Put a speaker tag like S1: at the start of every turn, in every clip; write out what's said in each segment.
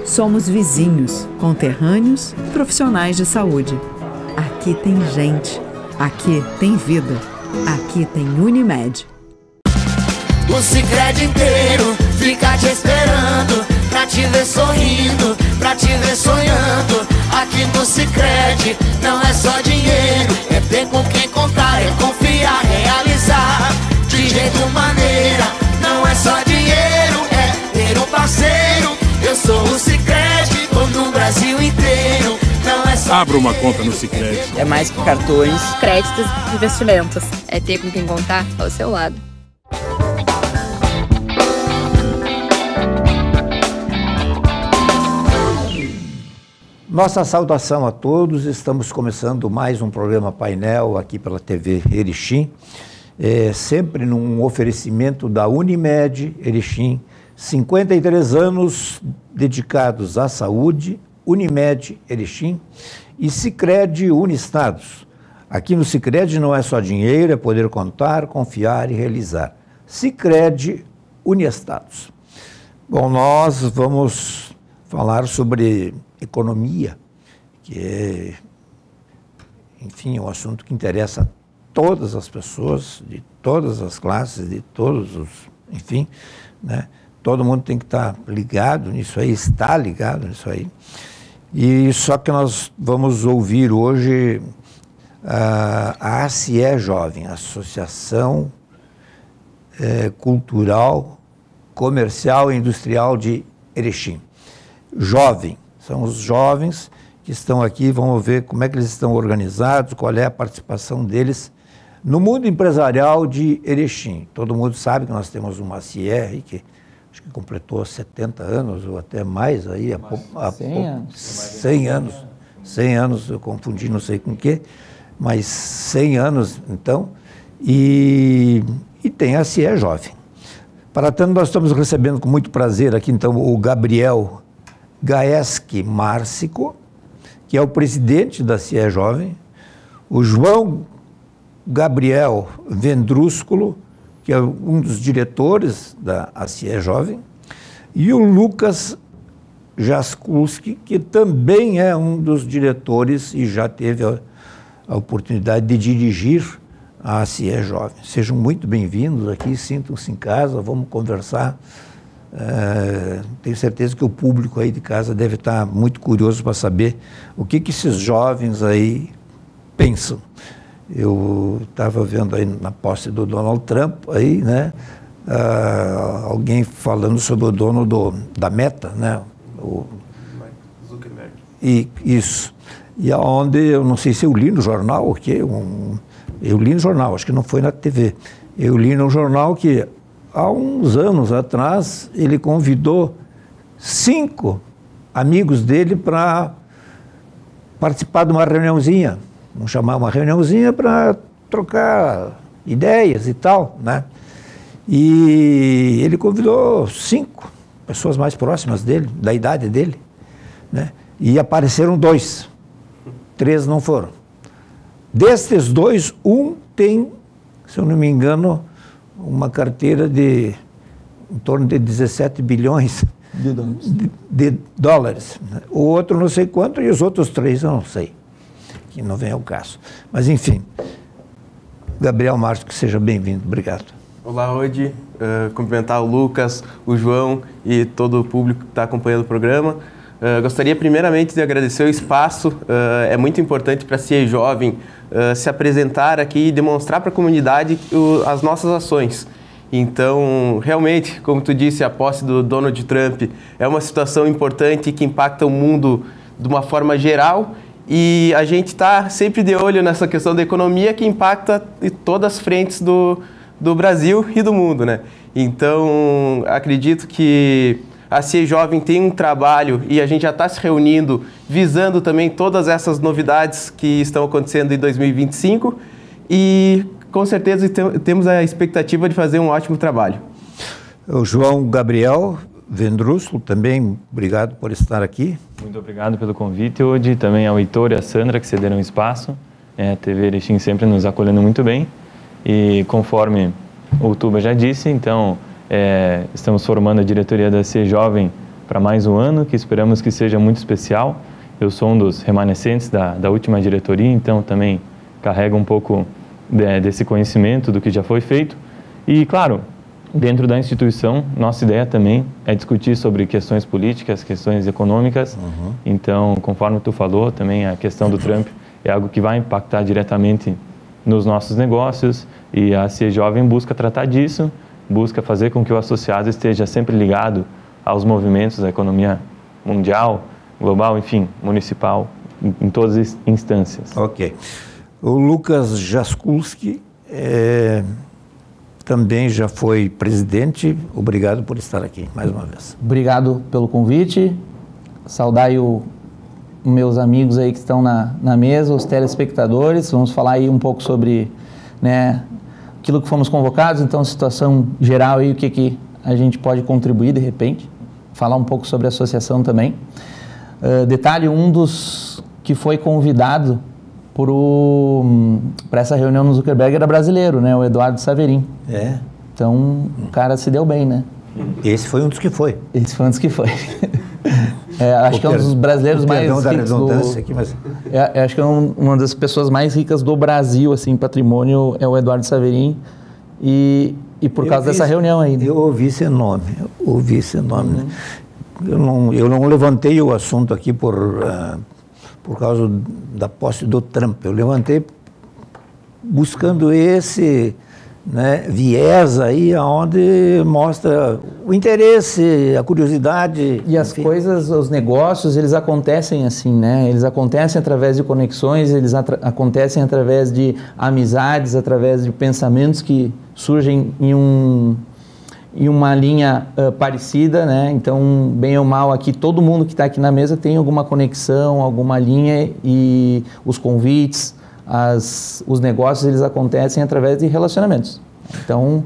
S1: Somos vizinhos, conterrâneos, profissionais de saúde. Aqui tem gente. Aqui tem vida. Aqui tem Unimed.
S2: O Sicredi inteiro fica te esperando, pra te ver sorrindo, pra te ver sonhando. Aqui no Sicredi não é só dinheiro, é ter com quem contar, é confiar, realizar. De jeito maneira, não é só dinheiro, é ter um parceiro. Eu sou o Sicredi, tô no Brasil inteiro. Não é só
S3: Abra uma conta no Sicredi.
S4: É mais que cartões,
S5: créditos e investimentos. É ter com quem contar ao seu lado.
S6: Nossa saudação a todos, estamos começando mais um programa painel aqui pela TV Erechim, sempre num oferecimento da Unimed Erechim, 53 anos dedicados à saúde, Unimed Erechim e Sicredi Uniestados. Aqui no Sicredi não é só dinheiro, é poder contar, confiar e realizar. Sicredi Uniestados. Bom, nós vamos falar sobre economia, que é, enfim, um assunto que interessa a todas as pessoas, de todas as classes, de todos os, enfim, né? Todo mundo tem que estar ligado nisso aí, está ligado nisso aí. E só que nós vamos ouvir hoje a ACIE Jovem, Associação Cultural, Comercial e Industrial de Erechim. Jovem. São os jovens que estão aqui, vamos ver como é que eles estão organizados, qual é a participação deles no mundo empresarial de Erechim. Todo mundo sabe que nós temos uma CIR que acho que completou 70 anos ou até mais, aí, 100 anos. 100 anos, eu confundi não sei com o quê, mas 100 anos então, e tem a CIE Jovem. Para tanto, nós estamos recebendo com muito prazer aqui então o Gabriel Gaeski Márcico, que é o presidente da CIE Jovem, o João Gabriel Vendrúsculo, que é um dos diretores da CIE Jovem, e o Lucas Jaskulski, que também é um dos diretores e já teve a oportunidade de dirigir a CIE Jovem. Sejam muito bem-vindos aqui, sintam-se em casa, vamos conversar. Tenho certeza que o público aí de casa deve estar muito curioso para saber o que esses jovens aí pensam. Eu estava vendo aí na posse do Donald Trump aí, né, alguém falando sobre o dono da Meta, né, o Zuckerberg. E isso. E aonde eu não sei se eu li no jornal o quê, eu li no jornal, acho que não foi na TV. Eu li no jornal que há uns anos atrás, ele convidou 5 amigos dele para participar de uma reuniãozinha. Vamos chamar uma reuniãozinha para trocar ideias e tal, né? E ele convidou 5 pessoas mais próximas dele, da idade dele, né? E apareceram 2. 3 não foram. Destes 2, um tem, se eu não me engano, uma carteira de em torno de 17 bilhões de dólares. O outro não sei quanto e os outros 3 eu não sei, que não vem ao caso. Mas enfim, Gabriel Márcio, que seja bem-vindo. Obrigado.
S7: Olá, Rodi. Cumprimentar o Lucas, o João e todo o público que está acompanhando o programa. Gostaria primeiramente de agradecer o espaço. É muito importante para a CIE Jovem se apresentar aqui e demonstrar para a comunidade as nossas ações. Então, realmente, como tu disse, a posse do Donald Trump é uma situação importante que impacta o mundo de uma forma geral e a gente está sempre de olho nessa questão da economia que impacta em todas as frentes do Brasil e do mundo, né? Então, acredito que a CIE Jovem tem um trabalho e a gente já está se reunindo visando também todas essas novidades que estão acontecendo em 2025 e com certeza temos a expectativa de fazer um ótimo trabalho.
S6: O João Gabriel Vendrúsculo, também obrigado por estar aqui.
S8: Muito obrigado pelo convite hoje, também ao Heitor e à Sandra que cederam espaço. A TV Erechim sempre nos acolhendo muito bem e conforme o Tuba já disse, então estamos formando a diretoria da CIE Jovem para mais um ano, que esperamos que seja muito especial. Eu sou um dos remanescentes da última diretoria, então também carrego um pouco desse conhecimento do que já foi feito. E, claro, dentro da instituição, nossa ideia também é discutir sobre questões políticas, questões econômicas. Então, conforme tu falou, também a questão do Trump é algo que vai impactar diretamente nos nossos negócios, e a CIE Jovem busca tratar disso, busca fazer com que o associado esteja sempre ligado aos movimentos da economia mundial, global, enfim, municipal, em todas as instâncias.
S6: Ok. O Lucas Jaskulski também já foi presidente. Obrigado por estar aqui mais uma vez.
S3: Obrigado pelo convite. Saudai os meus amigos aí que estão na mesa, os telespectadores. Vamos falar aí um pouco sobre, né, aquilo que fomos convocados, então, situação geral e o que a gente pode contribuir de repente. Falar um pouco sobre a associação também. Detalhe, um dos que foi convidado para essa reunião no Zuckerberg era brasileiro, né? O Eduardo Saverin. Então, o cara se deu bem, né?
S6: Esse foi um dos que foi.
S3: Esse foi um dos que foi. Acho que é um dos brasileiros mais ricos
S6: aqui, mas...
S3: acho que é uma das pessoas mais ricas do Brasil, assim, patrimônio, é o Eduardo Saverin. E por causa dessa reunião aí.
S6: Eu ouvi esse nome, né? Eu não levantei o assunto aqui por causa da posse do Trump. Eu levantei buscando esse, né, viés aí, onde mostra o interesse, a curiosidade.
S3: E as coisas, os negócios, eles acontecem assim, né? Eles acontecem através de conexões, eles acontecem através de amizades, através de pensamentos que surgem em uma linha parecida, né? Então, bem ou mal aqui, todo mundo que está aqui na mesa tem alguma conexão, alguma linha, e os convites, os negócios, eles acontecem através de relacionamentos. Então,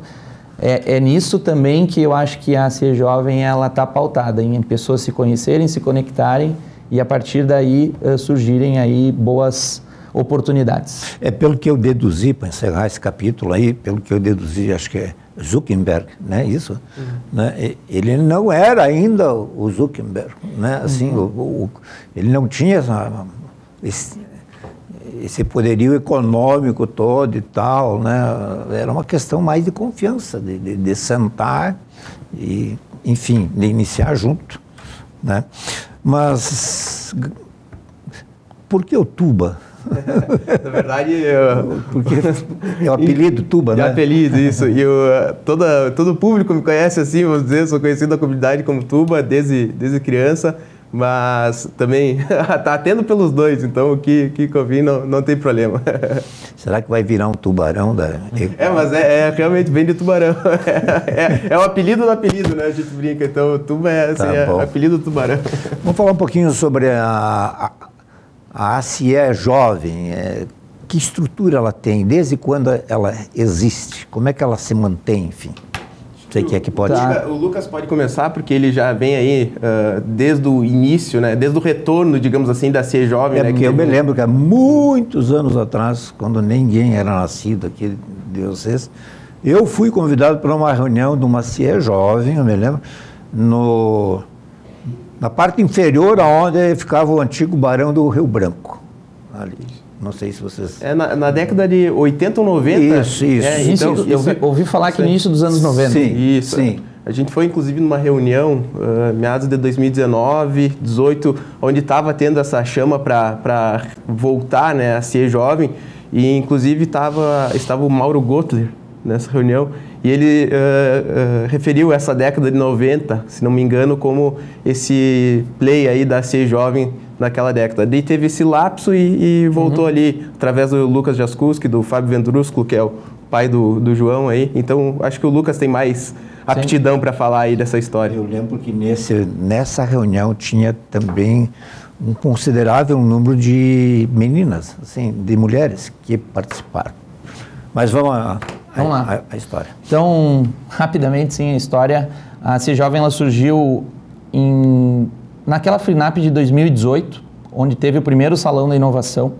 S3: é nisso também que eu acho que a CIE Jovem ela está pautada, em pessoas se conhecerem, se conectarem e a partir daí surgirem aí boas oportunidades.
S6: Pelo que eu deduzi, para encerrar esse capítulo aí, pelo que eu deduzi, acho que é Zuckerberg, né? Isso, né? Ele não era ainda o Zuckerberg, né? Assim, ele não tinha esse poderio econômico todo e tal, né? Era uma questão mais de confiança, de sentar e, enfim, de iniciar junto, né? Mas por que o Tuba?
S7: Na verdade,
S6: porque é o apelido Tuba, né?
S7: É apelido, isso. E todo o público me conhece assim, vamos dizer, sou conhecido da comunidade como Tuba desde criança, mas também tá tendo pelos dois, então o que eu vi não tem problema.
S6: Será que vai virar um tubarão?
S7: Mas realmente vem de tubarão. É o apelido do apelido, né? A gente brinca, então o Tuba assim, é apelido do tubarão.
S6: Vamos falar um pouquinho sobre a CIE Jovem. Que estrutura ela tem? Desde quando ela existe? Como é que ela se mantém, enfim? Sei que é que pode...
S7: O Lucas pode começar, porque ele já vem aí desde o início, né? Desde o retorno, digamos assim, da CIE Jovem.
S6: Porque eu me lembro que há muitos anos atrás, quando ninguém era nascido aqui de vocês, eu fui convidado para uma reunião de uma CIE Jovem, eu me lembro, na parte inferior, onde ficava o antigo Barão do Rio Branco, ali. Não sei se vocês...
S7: Na década de 80 ou 90?
S6: Isso.
S3: Então, eu ouvi falar que no início dos anos 90.
S6: Sim,
S7: isso.
S6: Sim.
S7: A gente foi, inclusive, numa reunião, meados de 2019, 2018, onde estava tendo essa chama para voltar, né, a CIE Jovem, e, inclusive, estava o Mauro Gottler nessa reunião, e ele referiu essa década de 90, se não me engano, como esse play aí da CIE Jovem naquela década. Daí teve esse lapso e voltou ali, através do Lucas Jaskulski, do Fábio Vendrusco, que é o pai do João aí. Então, acho que o Lucas tem mais aptidão para falar aí dessa história.
S6: Eu lembro que nessa reunião tinha também um considerável número de meninas, assim, de mulheres que participaram. Mas vamos lá. A história.
S3: Então, rapidamente, sim, a história. A CIE Jovem ela surgiu naquela FRINAP de 2018, onde teve o primeiro Salão da Inovação.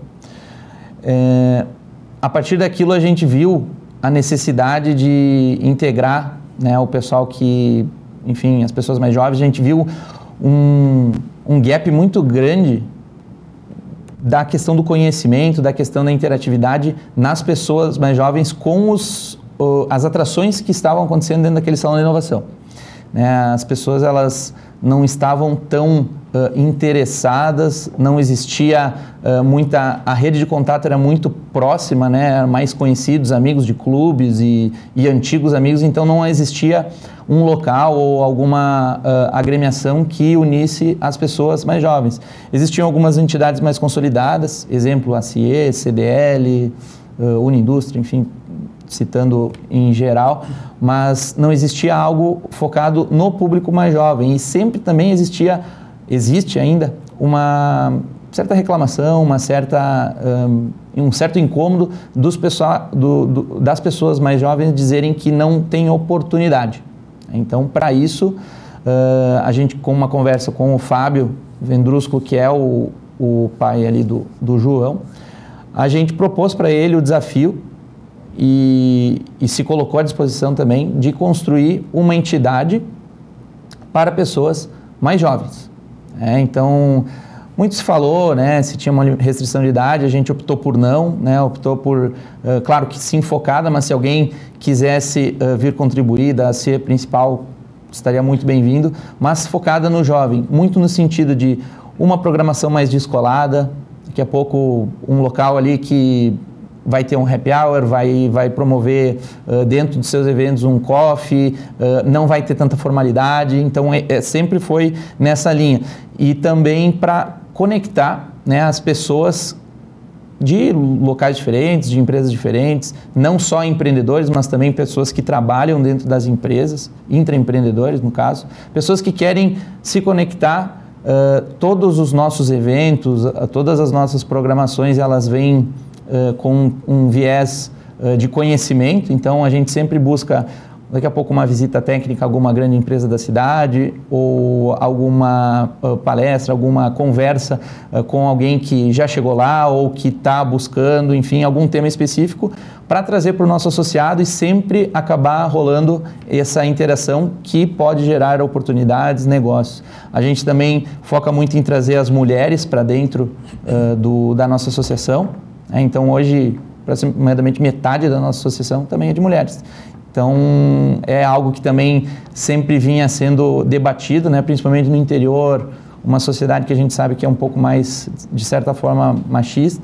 S3: A partir daquilo, a gente viu a necessidade de integrar, né, o pessoal que, enfim, as pessoas mais jovens. A gente viu um gap muito grande da questão do conhecimento, da questão da interatividade nas pessoas mais jovens com as atrações que estavam acontecendo dentro daquele salão de inovação. As pessoas elas não estavam tão interessadas, não existia a rede de contato era muito próxima, mais conhecidos, amigos de clubes e antigos amigos, então não existia um local ou alguma agremiação que unisse as pessoas mais jovens. Existiam algumas entidades mais consolidadas, exemplo, ACIE, CDL, Unindústria, enfim, citando em geral, mas não existia algo focado no público mais jovem e sempre também existe ainda uma certa reclamação, um certo incômodo das pessoas mais jovens dizerem que não tem oportunidade. Então, para isso, a gente, com uma conversa com o Fábio Vendrusco, que é o pai ali do João, a gente propôs para ele o desafio e se colocou à disposição também de construir uma entidade para pessoas mais jovens. Então, muito se falou, se tinha uma restrição de idade, a gente optou por não, optou por, claro que sim, focada, mas se alguém quisesse vir contribuir, da CIE principal, estaria muito bem-vindo, mas focada no jovem, muito no sentido de uma programação mais descolada, daqui a pouco um local ali que vai ter um happy hour, vai promover dentro dos seus eventos um coffee, não vai ter tanta formalidade, então sempre foi nessa linha. E também para conectar as pessoas de locais diferentes, de empresas diferentes, não só empreendedores, mas também pessoas que trabalham dentro das empresas, intraempreendedores no caso, pessoas que querem se conectar. Todos os nossos eventos, todas as nossas programações, elas vêm com um viés de conhecimento, então a gente sempre busca daqui a pouco uma visita técnica a alguma grande empresa da cidade ou alguma palestra, alguma conversa com alguém que já chegou lá ou que está buscando, enfim, algum tema específico para trazer para o nosso associado e sempre acabar rolando essa interação que pode gerar oportunidades, negócios. A gente também foca muito em trazer as mulheres para dentro da nossa associação. Então, hoje, aproximadamente metade da nossa associação também é de mulheres. Então, é algo que também sempre vinha sendo debatido, principalmente no interior, uma sociedade que a gente sabe que é um pouco mais, de certa forma, machista.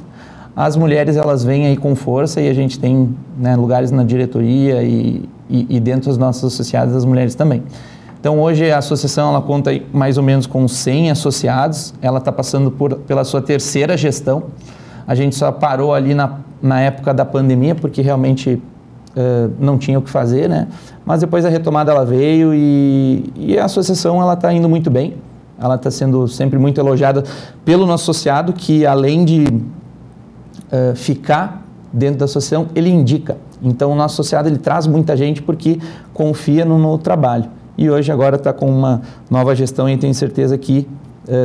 S3: As mulheres, elas vêm aí com força e a gente tem lugares na diretoria e dentro dos nossos associados, as mulheres também. Então, hoje a associação ela conta mais ou menos com 100 associados, ela está passando pela sua terceira gestão. A gente só parou ali na época da pandemia, porque realmente não tinha o que fazer, Mas depois a retomada ela veio e a associação ela está indo muito bem. Ela está sendo sempre muito elogiada pelo nosso associado, que além de ficar dentro da associação, ele indica. Então o nosso associado ele traz muita gente porque confia no trabalho. E hoje agora está com uma nova gestão e tenho certeza que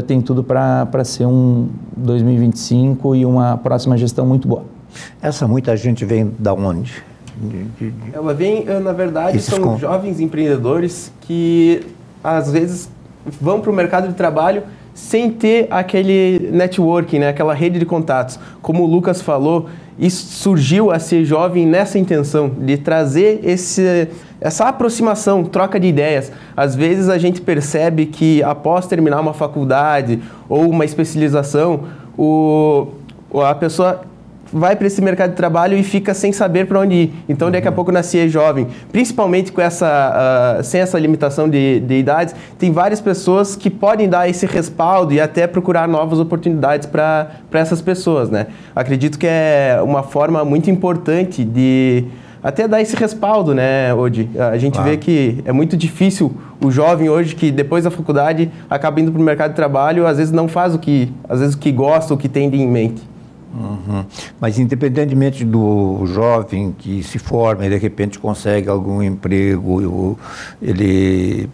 S3: tem tudo para ser um 2025 e uma próxima gestão muito boa.
S6: Essa muita gente vem da onde?
S7: Ela vem, na verdade, são jovens empreendedores que às vezes vão para o mercado de trabalho sem ter aquele networking, aquela rede de contatos. Como o Lucas falou, isso surgiu a ser jovem nessa intenção de trazer essa aproximação, troca de ideias. Às vezes a gente percebe que após terminar uma faculdade ou uma especialização, a pessoa vai para esse mercado de trabalho e fica sem saber para onde ir. Então, daqui a pouco na CIE Jovem, principalmente com sem essa limitação de idades, tem várias pessoas que podem dar esse respaldo e até procurar novas oportunidades para essas pessoas, Acredito que é uma forma muito importante de até dar esse respaldo, Odi? A gente vê que é muito difícil o jovem hoje que depois da faculdade acaba indo para o mercado de trabalho, às vezes não faz o que gosta, o que tem em mente.
S6: Uhum. Mas independentemente do jovem que se forma e de repente consegue algum emprego, ele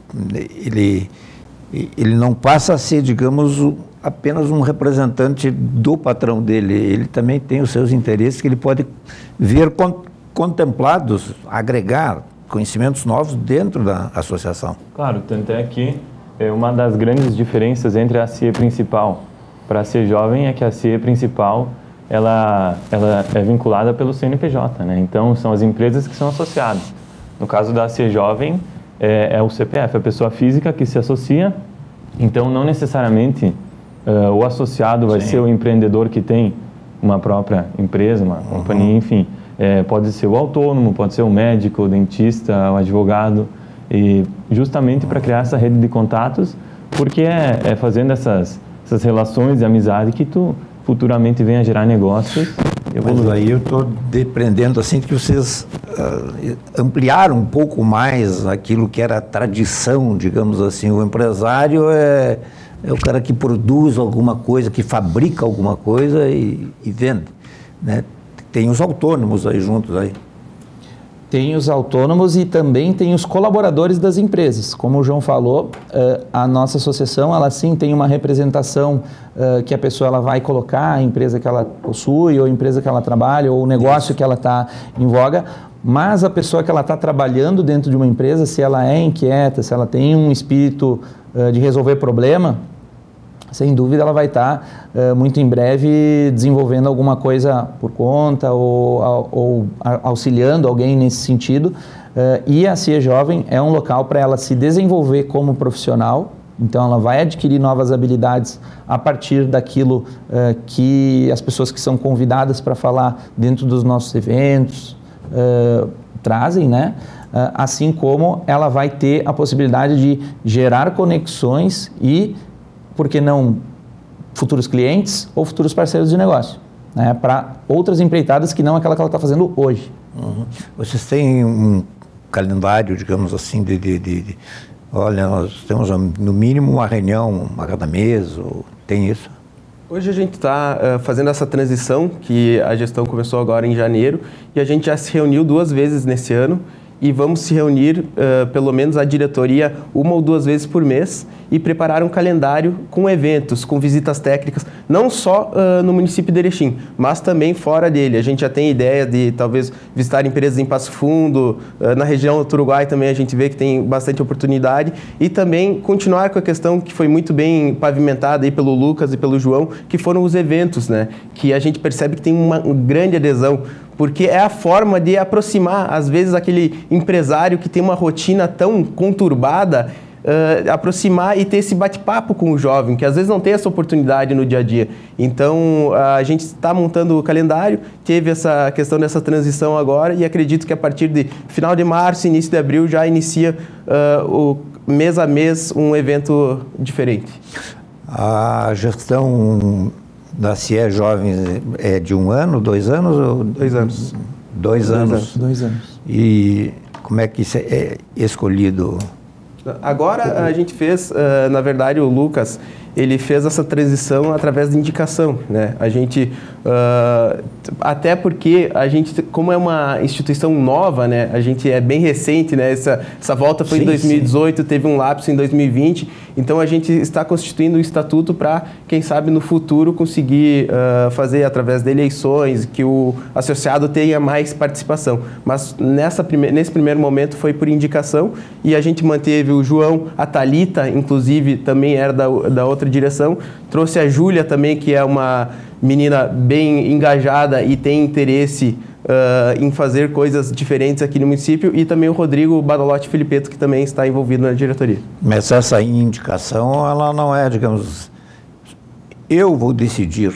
S6: não passa a ser, digamos, apenas um representante do patrão dele. Ele também tem os seus interesses que ele pode ver contemplados, agregar conhecimentos novos dentro da associação.
S8: Claro, tanto é que Uma das grandes diferenças entre a CIE principal para a CIE Jovem é que a CIE principal ela é vinculada pelo CNPJ, né? Então, são as empresas que são associadas. No caso da CIE Jovem, é o CPF, a pessoa física que se associa. Então, não necessariamente o associado vai ser o empreendedor que tem uma própria empresa, uma companhia, enfim. Pode ser o autônomo, pode ser o médico, o dentista, o advogado. E justamente para criar essa rede de contatos, porque é fazendo essas relações de amizade que tu futuramente venha gerar negócios.
S6: Mas aí eu estou dependendo assim que vocês ampliaram um pouco mais aquilo que era a tradição, digamos assim. O empresário é o cara que produz alguma coisa, que fabrica alguma coisa e vende, né? Tem os autônomos aí juntos aí.
S3: Tem os autônomos e também tem os colaboradores das empresas. Como o João falou, a nossa associação, ela sim tem uma representação que a pessoa ela vai colocar, a empresa que ela possui, ou a empresa que ela trabalha, ou o negócio que ela está em voga, mas a pessoa que ela está trabalhando dentro de uma empresa, se ela é inquieta, se ela tem um espírito de resolver problema, sem dúvida ela vai estar muito em breve desenvolvendo alguma coisa por conta ou auxiliando alguém nesse sentido. E a CIE Jovem é um local para ela se desenvolver como profissional, então ela vai adquirir novas habilidades a partir daquilo que as pessoas que são convidadas para falar dentro dos nossos eventos trazem, né? Assim como ela vai ter a possibilidade de gerar conexões e, por que não, futuros clientes ou futuros parceiros de negócio, né, para outras empreitadas que não aquela que ela está fazendo hoje.
S6: Vocês têm um calendário, digamos assim, olha, nós temos no mínimo uma reunião a cada mês, ou tem isso?
S7: Hoje a gente está fazendo essa transição, que a gestão começou agora em janeiro, e a gente já se reuniu 2 vezes nesse ano, e vamos se reunir, pelo menos a diretoria, 1 ou 2 vezes por mês e preparar um calendário com eventos, com visitas técnicas, não só no município de Erechim, mas também fora dele. A gente já tem ideia de talvez visitar empresas em Passo Fundo, na região do Uruguai também a gente vê que tem bastante oportunidade, e também continuar com a questão que foi muito bem pavimentada aí pelo Lucas e pelo João, que foram os eventos, né? Que a gente percebe que tem uma grande adesão, porque é a forma de aproximar, às vezes, aquele empresário que tem uma rotina tão conturbada, aproximar e ter esse bate-papo com o jovem, que às vezes não tem essa oportunidade no dia a dia. Então, a gente está montando o calendário, teve essa questão dessa transição agora, e acredito que a partir de final de março, início de abril, já inicia o mês a mês um evento diferente.
S6: A gestão da CIE Jovens é de 1 ano, 2 anos?
S7: 2 anos.
S6: 2 anos.
S3: 2 anos.
S6: E como é que isso é escolhido?
S7: Agora a gente fez, na verdade, o Lucas, ele fez essa transição através de indicação, né? A gente, até porque a gente, como é uma instituição nova, né? A gente é bem recente, né? Essa volta foi em 2018, teve um lapso em 2020, então a gente está constituindo um estatuto para, quem sabe, no futuro conseguir fazer através de eleições, que o associado tenha mais participação. Mas nesse primeiro momento foi por indicação, e a gente manteve o João, a Thalita, inclusive, também era da outra direção, trouxe a Júlia também, que é uma menina bem engajada e tem interesse em fazer coisas diferentes aqui no município, e também o Rodrigo Badalotti Filipeto, que também está envolvido na diretoria.
S6: Mas essa indicação, ela não é, digamos, eu vou decidir,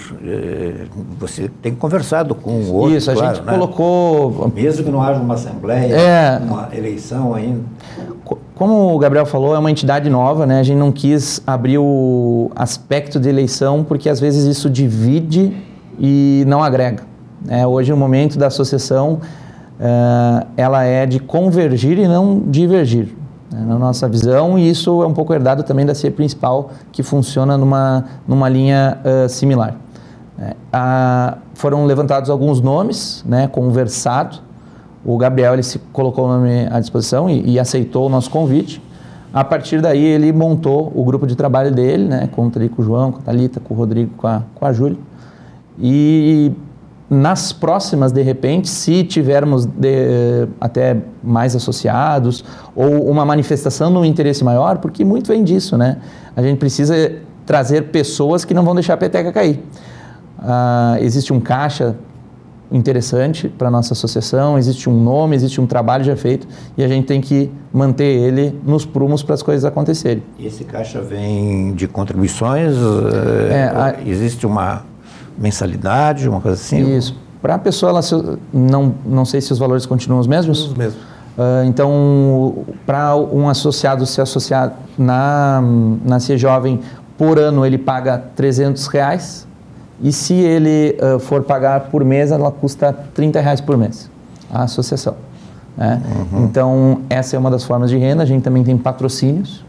S6: você tem conversado com o outro.
S3: Isso, a
S6: claro,
S3: gente
S6: né?
S3: Colocou...
S6: Mesmo que não haja uma assembleia, uma eleição ainda.
S3: Como o Gabriel falou, é uma entidade nova, né? A gente não quis abrir o aspecto de eleição, porque às vezes isso divide e não agrega. Hoje o momento da associação, ela é de convergir e não divergir, né, na nossa visão, e isso é um pouco herdado também da CIE principal, que funciona numa linha similar. Foram levantados alguns nomes, né, conversado. O Gabriel ele se colocou o nome à disposição e aceitou o nosso convite. A partir daí ele montou o grupo de trabalho dele, né, com o João, com a Thalita, com o Rodrigo, com a Júlia. E nas próximas, de repente, se tivermos até mais associados ou uma manifestação no interesse maior, porque muito vem disso, né? A gente precisa trazer pessoas que não vão deixar a peteca cair. Existe um caixa interessante para a nossa associação, existe um nome, existe um trabalho já feito e a gente tem que manter ele nos prumos para as coisas acontecerem.
S6: E esse caixa vem de contribuições? Existe uma mensalidade, uma coisa assim?
S3: Isso. Para a pessoa, não sei se os valores continuam os mesmos.
S7: Os mesmos.
S3: Então, para um associado se associar na CIE Jovem, por ano ele paga R$300. E se ele for pagar por mês, ela custa R$30 por mês, a associação. Né? Uhum. Então, essa é uma das formas de renda. A gente também tem patrocínios.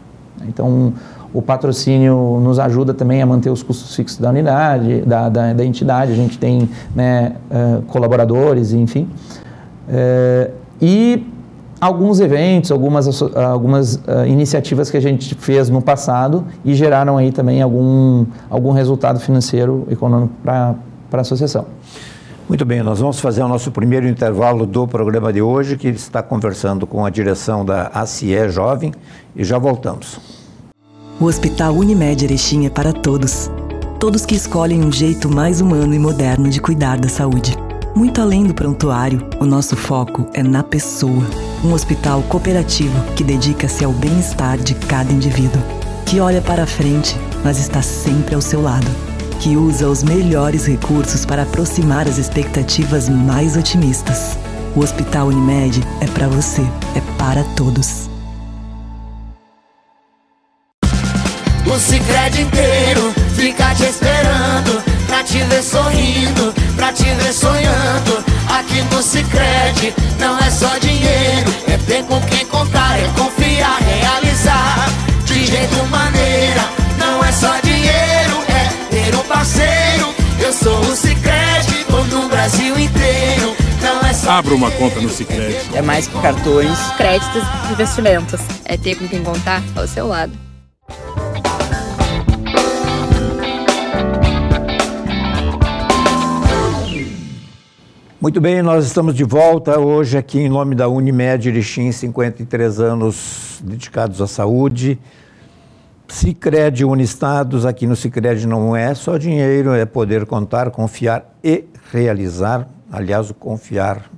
S3: Então, o patrocínio nos ajuda também a manter os custos fixos da unidade, da entidade. A gente tem, né, colaboradores, enfim. E alguns eventos, algumas iniciativas que a gente fez no passado e geraram aí também algum resultado financeiro, econômico para a associação.
S6: Muito bem, nós vamos fazer o nosso primeiro intervalo do programa de hoje, que está conversando com a direção da CIE Jovem, e já voltamos.
S4: O Hospital Unimed Erechim é para todos. Todos que escolhem um jeito mais humano e moderno de cuidar da saúde. Muito além do prontuário, o nosso foco é na pessoa. Um hospital cooperativo que dedica-se ao bem-estar de cada indivíduo. Que olha para frente, mas está sempre ao seu lado. Que usa os melhores recursos para aproximar as expectativas mais otimistas. O Hospital Unimed é para você, é para todos.
S2: O Sicredi inteiro fica te esperando, pra te ver sorrindo, pra te ver sonhando. Aqui no Sicredi não é só dinheiro, é ter com quem contar, é confiar, realizar de jeito maneira. Não é só dinheiro, é ter um parceiro. Eu sou o Sicredi, tô no Brasil inteiro. Não é só
S9: Abra uma conta no Sicredi.
S10: É mais que cartões,
S5: créditos e investimentos. É ter com quem contar ao seu lado.
S6: Muito bem, nós estamos de volta hoje aqui em nome da Unimed Erechim, 53 anos dedicados à saúde. Sicredi Uniestados, aqui no Sicredi não é só dinheiro, é poder contar, confiar e realizar. Aliás, o confiar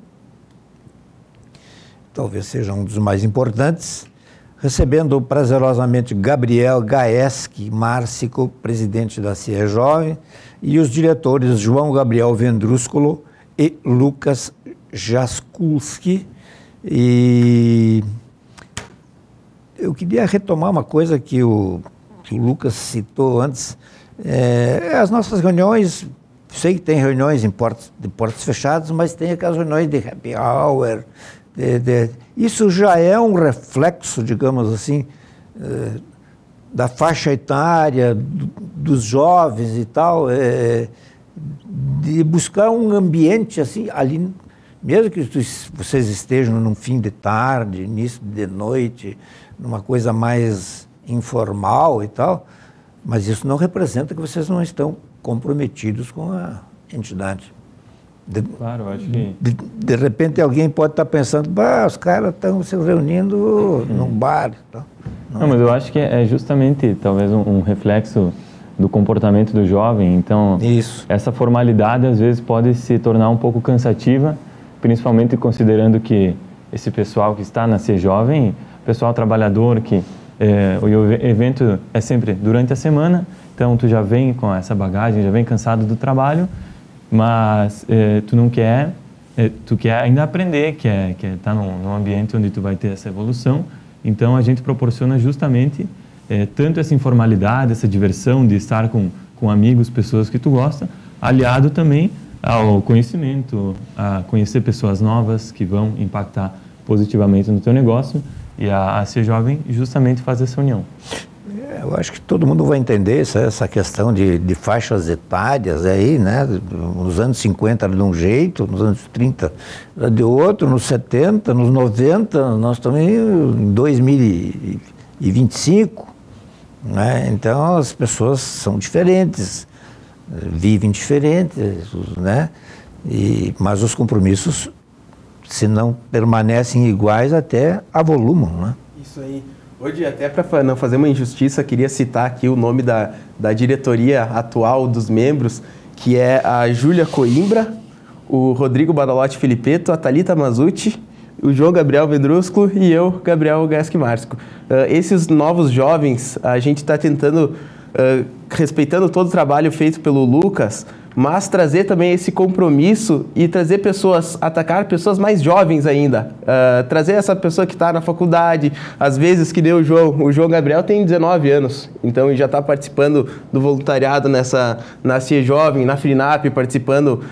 S6: talvez seja um dos mais importantes. Recebendo prazerosamente Gabriel Gaeski Márcico, presidente da CIE Jovem, e os diretores João Gabriel Vendrúsculo e Lucas Jaskulski. E eu queria retomar uma coisa que o Lucas citou antes. As nossas reuniões, sei que tem reuniões de portas fechadas, mas tem aquelas reuniões de happy hour. Isso já é um reflexo, digamos assim, da faixa etária, dos jovens e tal, de buscar um ambiente assim, ali, mesmo que vocês estejam num fim de tarde, início de noite, numa coisa mais informal e tal, mas isso não representa que vocês não estão comprometidos com a entidade.
S8: Claro, acho que...
S6: De repente alguém pode estar pensando, os caras estão se reunindo num bar e tal.
S8: Não, mas eu acho que é justamente, talvez, um reflexo do comportamento do jovem. Então, essa formalidade às vezes pode se tornar um pouco cansativa, principalmente considerando que esse pessoal que está na CIE Jovem, pessoal trabalhador, que o evento é sempre durante a semana, então tu já vem com essa bagagem, já vem cansado do trabalho, mas tu não quer, tu quer ainda aprender, quer estar num ambiente onde tu vai ter essa evolução. Então a gente proporciona justamente tanto essa informalidade, essa diversão de estar com amigos, pessoas que tu gosta, aliado também ao conhecimento, a conhecer pessoas novas que vão impactar positivamente no teu negócio, e a CIE Jovem justamente faz essa união.
S6: Eu acho que todo mundo vai entender essa questão de faixas etárias aí, né? Nos anos 50 era de um jeito, nos anos 30 era de outro, nos 70, nos 90, nós também em 2025, né? Então as pessoas são diferentes, vivem diferentes, né? Mas os compromissos, se não permanecem iguais, até avolumam, né?
S7: Isso aí. Hoje, até para não fazer uma injustiça, queria citar aqui o nome da diretoria atual dos membros, que é a Júlia Coimbra, o Rodrigo Badalotti Filipeto, a Thalita Mazucci, o João Gabriel Vedrusco e eu, Gabriel Gasque Marsco. Esses novos jovens, a gente está tentando, respeitando todo o trabalho feito pelo Lucas, mas trazer também esse compromisso e trazer atacar pessoas mais jovens ainda. Trazer essa pessoa que está na faculdade, às vezes que nem o João Gabriel tem 19 anos, então ele já está participando do voluntariado na CIE Jovem, na FRINAP, participando,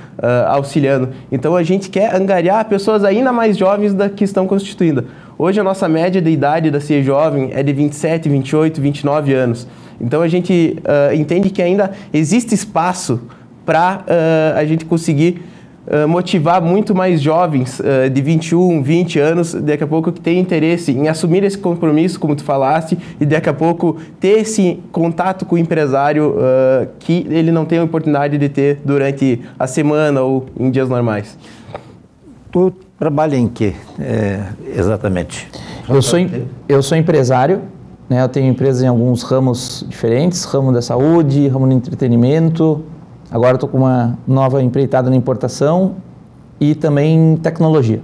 S7: auxiliando. Então a gente quer angariar pessoas ainda mais jovens que estão constituindo. Hoje a nossa média de idade da CIE Jovem é de 27, 28, 29 anos. Então a gente entende que ainda existe espaço para a gente conseguir motivar muito mais jovens de 21, 20 anos, daqui a pouco, que têm interesse em assumir esse compromisso, como tu falaste, e daqui a pouco ter esse contato com o empresário que ele não tem a oportunidade de ter durante a semana ou em dias normais.
S6: Tu trabalha em quê, exatamente?
S3: Eu sou empresário, né? Eu tenho empresas em alguns ramos diferentes, ramo da saúde, ramo do entretenimento. Agora estou com uma nova empreitada na importação e também tecnologia.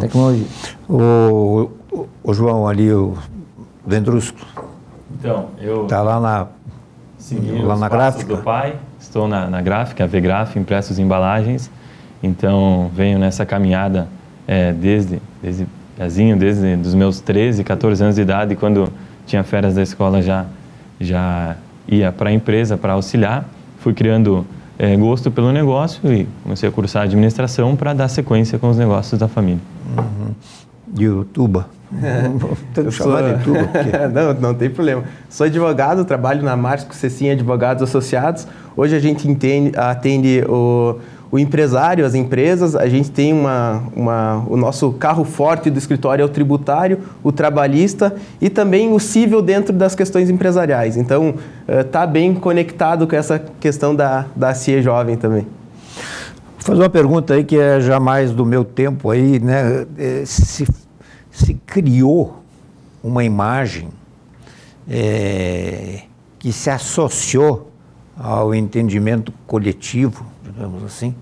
S3: Tecnologia.
S6: O João ali, o Vendrusco.
S8: Então, eu
S6: está lá na gráfica
S8: do pai, estou na gráfica, a VGraf, impressos e embalagens. Então, venho nessa caminhada desde os meus 13, 14 anos de idade, quando tinha férias da escola já ia para a empresa para auxiliar. Fui criando gosto pelo negócio e comecei a cursar administração para dar sequência com os negócios da família.
S6: E o Tuba? Tem que chamar de Tuba. Porque...
S7: não tem problema. Sou advogado, trabalho na Marsco Cecim Advogados Associados. Hoje a gente atende o empresário, as empresas. A gente tem o nosso carro forte do escritório é o tributário, o trabalhista e também o cível dentro das questões empresariais. Então, está bem conectado com essa questão da CIE Jovem também.
S6: Vou fazer uma pergunta aí que é já mais do meu tempo aí, né? Se criou uma imagem que se associou ao entendimento coletivo, digamos assim,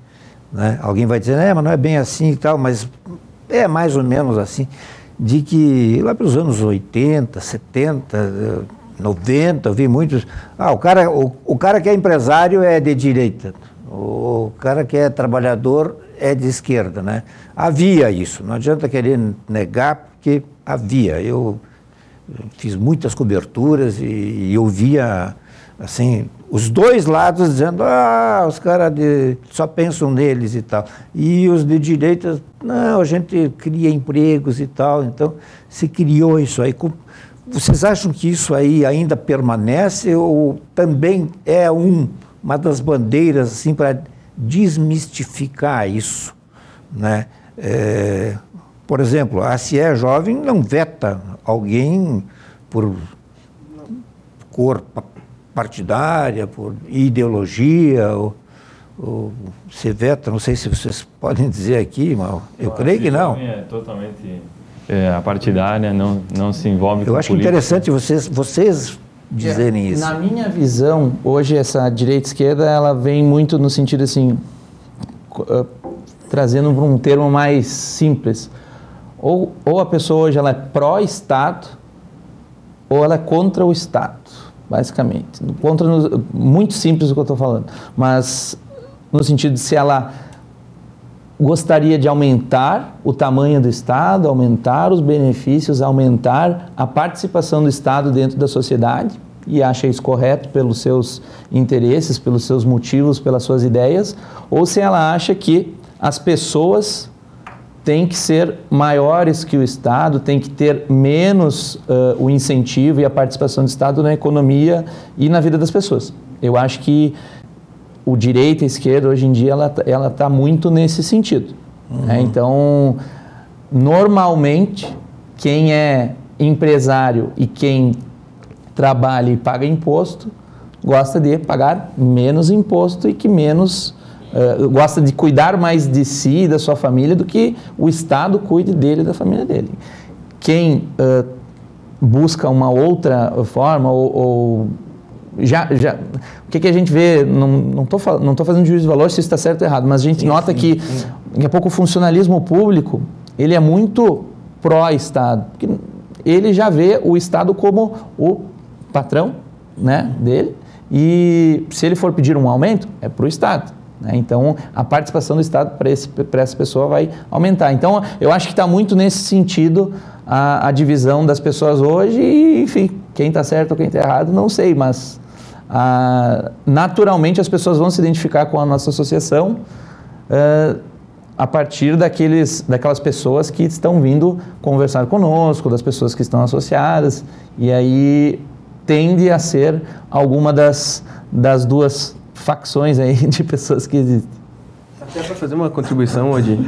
S6: né? Alguém vai dizer, mas não é bem assim e tal, mas é mais ou menos assim, de que lá para os anos 80, 70, 90, eu vi muitos, o cara que é empresário é de direita, o cara que é trabalhador é de esquerda, né? Havia isso, não adianta querer negar, porque havia. Eu fiz muitas coberturas e eu via, assim, os dois lados dizendo, os caras só pensam neles e tal. E os de direita, não, a gente cria empregos e tal. Então, se criou isso aí. Vocês acham que isso aí ainda permanece ou também é uma das bandeiras, assim, para desmistificar isso, né? Por exemplo, a CIE Jovem não veta alguém por cor partidária, por ideologia, ou se veta, não sei se vocês podem dizer aqui, mas eu creio que não.
S8: É totalmente a partidária, não se envolve com política.
S6: Eu acho interessante vocês dizerem isso.
S3: Na minha visão, hoje essa direita e esquerda, ela vem muito no sentido assim, trazendo para um termo mais simples. Ou a pessoa hoje ela é pró-Estado, ou ela é contra o Estado, basicamente. Muito simples o que eu estou falando, mas no sentido de se ela gostaria de aumentar o tamanho do Estado, aumentar os benefícios, aumentar a participação do Estado dentro da sociedade, e acha isso correto pelos seus interesses, pelos seus motivos, pelas suas ideias, ou se ela acha que as pessoas têm que ser maiores que o Estado, tem que ter menos o incentivo e a participação do Estado na economia e na vida das pessoas. Eu acho que o direita e a esquerda, hoje em dia, ela está muito nesse sentido. Né? Então, normalmente, quem é empresário e quem trabalha e paga imposto, gosta de pagar menos imposto e que menos gosta de cuidar mais de si e da sua família do que o Estado cuide dele e da família dele. Quem busca uma outra forma ou o que a gente vê, não tô fazendo juízo de valor se isso está certo ou errado, mas a gente nota que daqui a pouco o funcionalismo público, ele é muito pró-Estado, porque ele já vê o Estado como o patrão, né, dele, e se ele for pedir um aumento, é para o Estado. Então, a participação do Estado para essa pessoa vai aumentar. Então, eu acho que está muito nesse sentido a divisão das pessoas hoje e, enfim, quem está certo ou quem está errado, não sei, mas naturalmente as pessoas vão se identificar com a nossa associação a partir daquelas pessoas que estão vindo conversar conosco, das pessoas que estão associadas, e aí tende a ser alguma das duas facções aí de pessoas que existem.
S7: Até para fazer uma contribuição, Odi,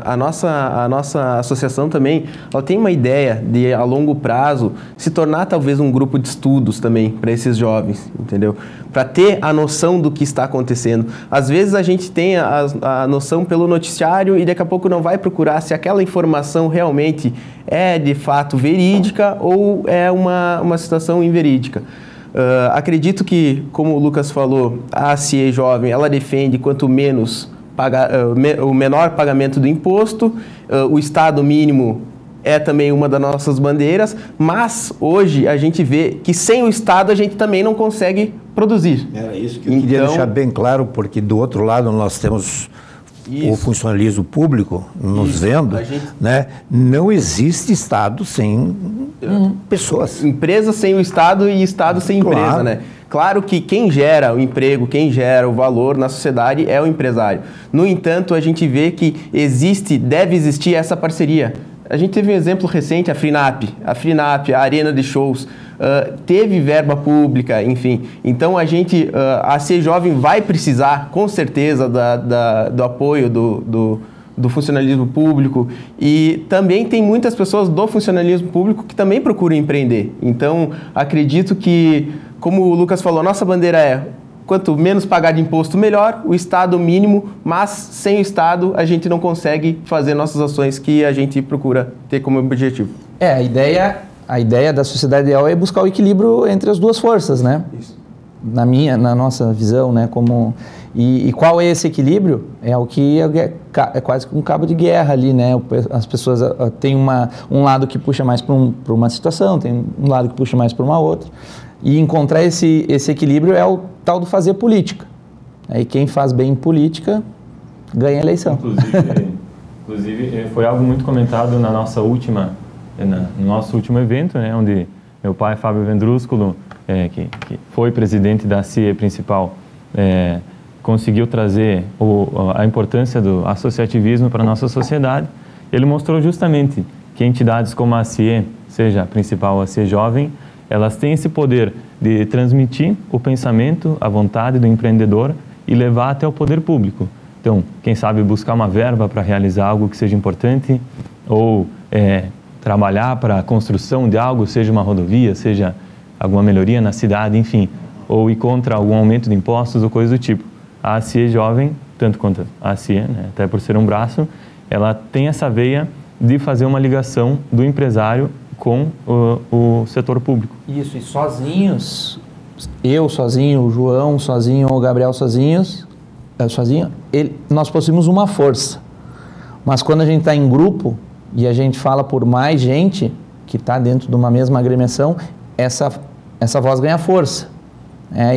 S7: a nossa associação também, ela tem uma ideia de, a longo prazo, se tornar talvez um grupo de estudos também para esses jovens, entendeu? Para ter a noção do que está acontecendo. Às vezes a gente tem a noção pelo noticiário e daqui a pouco não vai procurar se aquela informação realmente é de fato verídica ou é uma situação inverídica. Acredito que, como o Lucas falou, a CIE Jovem, ela defende quanto menos o menor pagamento do imposto, o Estado mínimo é também uma das nossas bandeiras, mas hoje a gente vê que sem o Estado a gente também não consegue produzir.
S6: Era isso que eu queria deixar bem claro, porque do outro lado nós temos o funcionalismo público nos vendo, né? Não existe Estado sem pessoas.
S7: Empresa sem o Estado e Estado sem empresa, né? Claro que quem gera o emprego, quem gera o valor na sociedade é o empresário. No entanto, a gente vê que deve existir essa parceria. A gente teve um exemplo recente, a FRINAP, a Arena de Shows, teve verba pública, enfim. Então, a CIE Jovem vai precisar, com certeza, do apoio do funcionalismo público, e também tem muitas pessoas do funcionalismo público que também procuram empreender. Então, acredito que, como o Lucas falou, a nossa bandeira é quanto menos pagar de imposto, melhor, o Estado mínimo, mas sem o Estado a gente não consegue fazer nossas ações que a gente procura ter como objetivo.
S3: A ideia da sociedade ideal é buscar o equilíbrio entre as duas forças, né? Isso. Na nossa visão, né? E qual é esse equilíbrio? É o que é quase que um cabo de guerra ali, né? As pessoas têm um lado que puxa mais para uma situação, tem um lado que puxa mais para uma outra. E encontrar esse equilíbrio é o tal do fazer política. Aí quem faz bem política ganha a eleição.
S8: Inclusive foi algo muito comentado no nosso último evento, né? Onde meu pai, Fábio Vendrúsculo, que foi presidente da CIE principal, conseguiu trazer a importância do associativismo para a nossa sociedade. Ele mostrou justamente que entidades como a CIE, seja a principal ou a CIE Jovem, elas têm esse poder de transmitir o pensamento, a vontade do empreendedor e levar até o poder público. Então, quem sabe buscar uma verba para realizar algo que seja importante ou trabalhar para a construção de algo, seja uma rodovia, seja alguma melhoria na cidade, enfim, ou ir contra algum aumento de impostos ou coisa do tipo. A CIE Jovem, tanto quanto a CIE, né, até por ser um braço, ela tem essa veia de fazer uma ligação do empresário com o setor público.
S3: Isso, e sozinhos, eu sozinho, o João sozinho, o Gabriel sozinho, nós possuímos uma força. Mas quando a gente está em grupo e a gente fala por mais gente que está dentro de uma mesma agremiação, essa voz ganha força.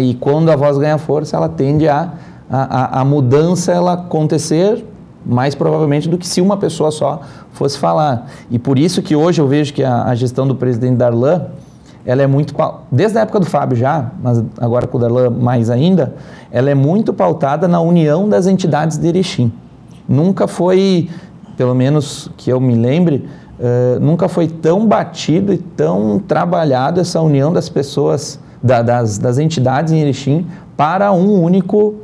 S3: E quando a voz ganha força, ela tende a mudança ela acontecer mais provavelmente do que se uma pessoa só fosse falar. E por isso que hoje eu vejo que a gestão do presidente Darlan, ela é muito, desde a época do Fábio já, mas agora com o Darlan mais ainda, ela é muito pautada na união das entidades de Erechim. Nunca foi, pelo menos que eu me lembre, nunca foi tão batido e tão trabalhado essa união das pessoas, das entidades em Erechim para um único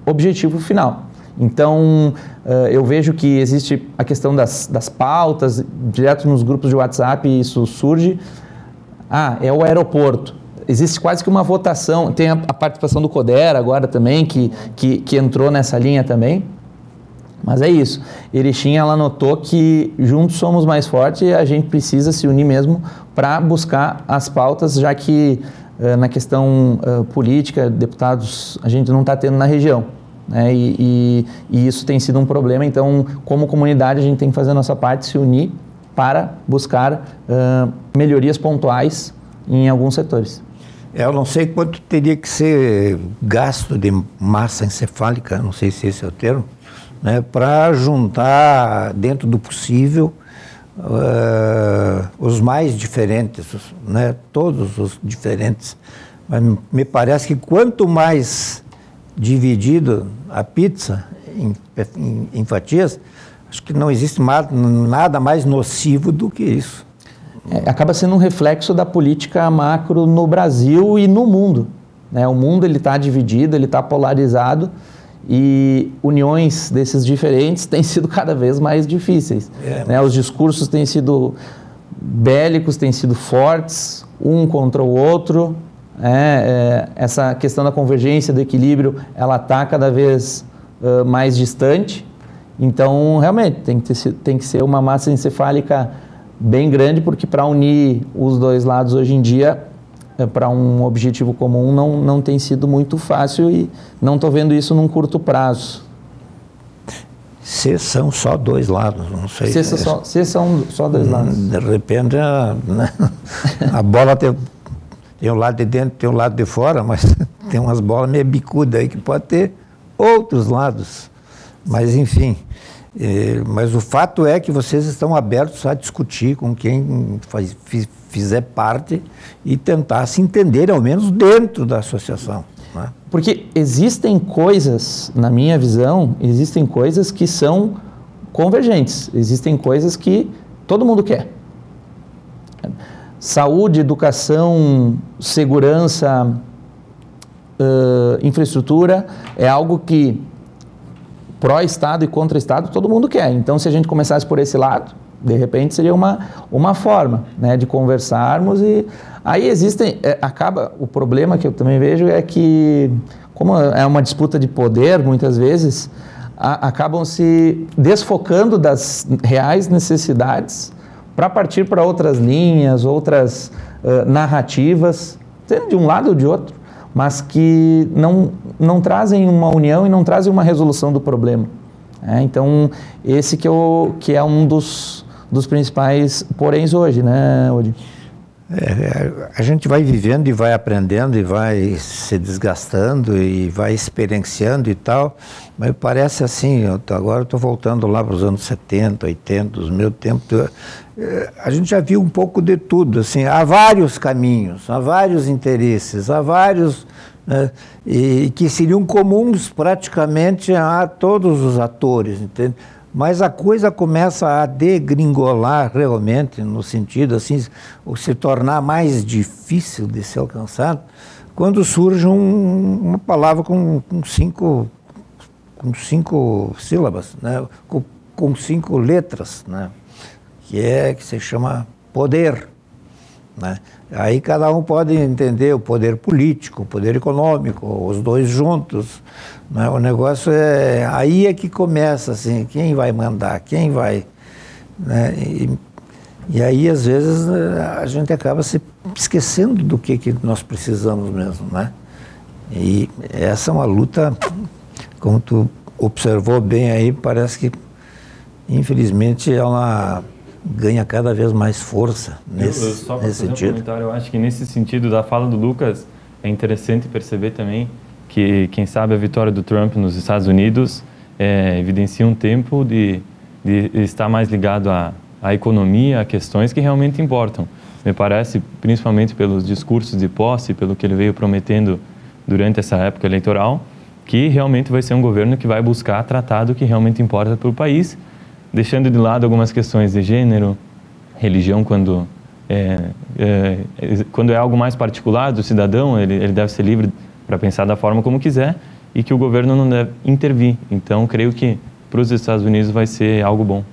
S3: objetivo final. Então, eu vejo que existe a questão das pautas, direto nos grupos de WhatsApp isso surge. É o aeroporto. existe quase que uma votação, tem a participação do CODER agora também, que entrou nessa linha também, mas é isso. Erechim, ela notou que juntos somos mais fortes e a gente precisa se unir mesmo para buscar as pautas, já que na questão política, deputados, a gente não está tendo na região. Né? E isso tem sido um problema, então, como comunidade, a gente tem que fazer a nossa parte, se unir para buscar melhorias pontuais em alguns setores.
S6: Eu não sei quanto teria que ser gasto de massa encefálica, não sei se esse é o termo, né, para juntar dentro do possível os mais diferentes, né, todos os diferentes. Mas me parece que quanto mais dividido a pizza em fatias, acho que não existe nada mais nocivo do que isso.
S3: Acaba sendo um reflexo da política macro no Brasil e no mundo. Né? O mundo está dividido, ele está polarizado e uniões desses diferentes têm sido cada vez mais difíceis. Né? Os discursos têm sido bélicos, têm sido fortes, um contra o outro. Essa questão da convergência, do equilíbrio, ela está cada vez mais distante. Então, realmente, tem que ser uma massa encefálica bem grande, porque para unir os dois lados hoje em dia, para um objetivo comum, não tem sido muito fácil e não estou vendo isso num curto prazo.
S6: Se são só dois lados, não sei.
S3: Se são só dois lados.
S6: De repente, a bola tem um lado de dentro, tem um lado de fora, mas tem umas bolas meio bicudas aí que pode ter outros lados. Mas, enfim, mas o fato é que vocês estão abertos a discutir com quem fizer parte e tentar se entender, ao menos dentro da associação. Né?
S3: Porque existem coisas, na minha visão, existem coisas que são convergentes, existem coisas que todo mundo quer. Saúde, educação, segurança, infraestrutura é algo que pró-Estado e contra-Estado todo mundo quer. Então, se a gente começasse por esse lado, de repente seria uma forma, né, de conversarmos. E aí o problema que eu também vejo é que, como é uma disputa de poder, muitas vezes, acabam se desfocando das reais necessidades para partir para outras linhas, outras narrativas, sendo de um lado ou de outro, mas que não trazem uma união e não trazem uma resolução do problema. Então, esse que é um dos principais poréns hoje, né, Odi?
S6: A gente vai vivendo e vai aprendendo e vai se desgastando e vai experienciando e tal, mas parece assim, agora eu estou voltando lá para os anos 70, 80, os meus tempos, a gente já viu um pouco de tudo, assim, há vários caminhos, há vários interesses, há vários, né, e que seriam comuns praticamente a todos os atores, entende? Mas a coisa começa a degringolar realmente, no sentido assim, ou se tornar mais difícil de ser alcançado, quando surge uma palavra com cinco sílabas, né? com 5 letras, né? que se chama poder. Né? Aí cada um pode entender o poder político, o poder econômico, os dois juntos. Né? O negócio aí é que começa, assim, quem vai mandar, quem vai... Né? E aí, às vezes, a gente acaba se esquecendo do que nós precisamos mesmo. Né? E essa é uma luta, como tu observou bem aí, parece que, infelizmente, ela ganha cada vez mais força nesse sentido.
S8: Eu acho que nesse sentido da fala do Lucas, é interessante perceber também que, quem sabe, a vitória do Trump nos Estados Unidos evidencia um tempo de estar mais ligado à economia, a questões que realmente importam. Me parece, principalmente pelos discursos de posse, pelo que ele veio prometendo durante essa época eleitoral, que realmente vai ser um governo que vai buscar tratar do que realmente importa para o país, deixando de lado algumas questões de gênero, religião, quando é algo mais particular do cidadão, ele deve ser livre para pensar da forma como quiser e que o governo não deve intervir. Então, creio que para os Estados Unidos vai ser algo bom.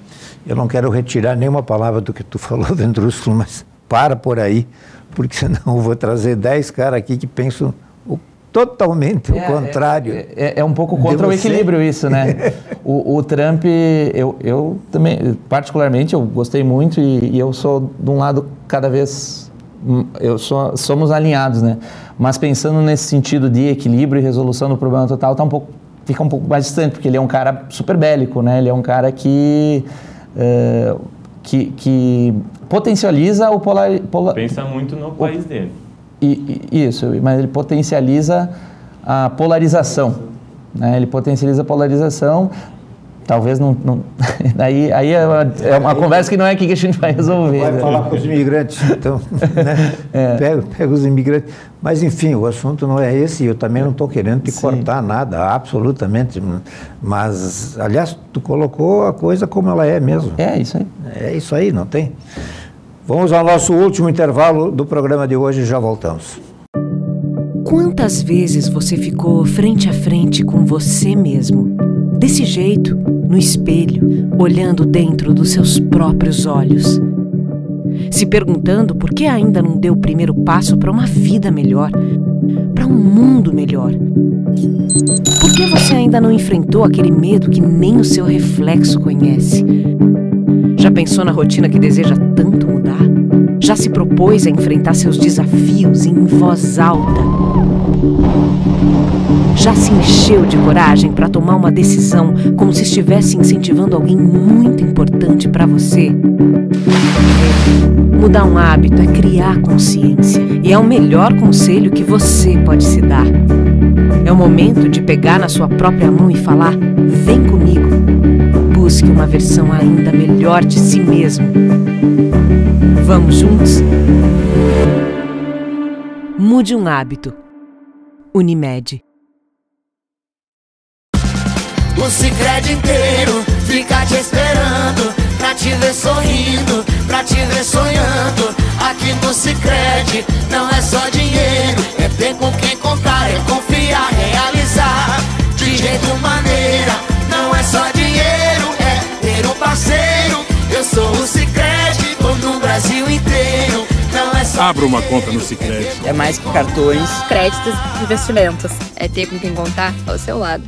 S6: Eu não quero retirar nenhuma palavra do que tu falou, Vendrúsculo, mas para por aí, porque senão eu vou trazer 10 caras aqui que pensam totalmente o contrário.
S3: É um pouco contra o equilíbrio isso, né? O Trump, eu também, particularmente, eu gostei muito e eu sou de um lado cada vez... somos alinhados, né? Mas pensando nesse sentido de equilíbrio e resolução do problema total, fica um pouco mais distante, porque ele é um cara super bélico, né? Ele é um cara que potencializa o
S8: pensa muito no país dele.
S3: Isso, mas ele potencializa a polarização, né? Ele potencializa a polarização. Talvez não aí é uma conversa que não é aqui que a gente vai resolver.
S6: Vai falar com os imigrantes, então, né? Pega os imigrantes. Mas, enfim, o assunto não é esse, eu também não estou querendo te cortar nada, absolutamente. Mas, aliás, tu colocou a coisa como ela é mesmo.
S3: É isso aí.
S6: É isso aí, não tem? Vamos ao nosso último intervalo do programa de hoje e já voltamos.
S9: Quantas vezes você ficou frente a frente com você mesmo? Desse jeito, no espelho, olhando dentro dos seus próprios olhos. Se perguntando por que ainda não deu o primeiro passo para uma vida melhor, para um mundo melhor. Por que você ainda não enfrentou aquele medo que nem o seu reflexo conhece? Já pensou na rotina que deseja tanto mudar? Já se propôs a enfrentar seus desafios em voz alta? Já se encheu de coragem para tomar uma decisão como se estivesse incentivando alguém muito importante para você? Mudar um hábito é criar consciência e é o melhor conselho que você pode se dar. É o momento de pegar na sua própria mão e falar: vem comigo. Busque uma versão ainda melhor de si mesmo. Vamos juntos? Mude um hábito. Unimed.
S2: O Sicredi inteiro fica te esperando, pra te ver sorrindo, pra te ver sonhando. Aqui no Sicredi não é só dinheiro, é ter com quem contar, é confiar, realizar. De jeito maneira, não é só dinheiro, é ter um parceiro. Eu sou o Sicredi, tô no Brasil inteiro. Não é só
S10: Abra uma conta no Sicredi.
S5: É mais que cartões, créditos, investimentos. É ter com quem contar ao seu lado.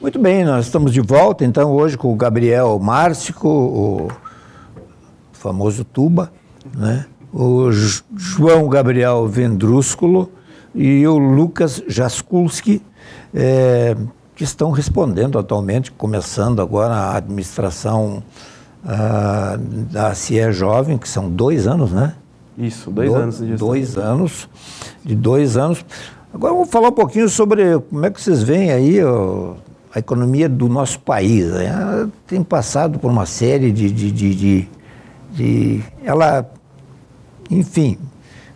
S6: Muito bem, nós estamos de volta, então, hoje com o Gabriel Márcico, o famoso Tuba, né? O João Gabriel Vendrúsculo e o Lucas Jaskulski, que estão respondendo atualmente, começando agora a administração da CIE Jovem, que são 2 anos, né?
S7: Isso, 2 anos de gestão.
S6: 2 anos, de 2 anos. Agora vamos falar um pouquinho sobre como é que vocês veem aí a economia do nosso país. Ela tem passado por uma série ela, enfim,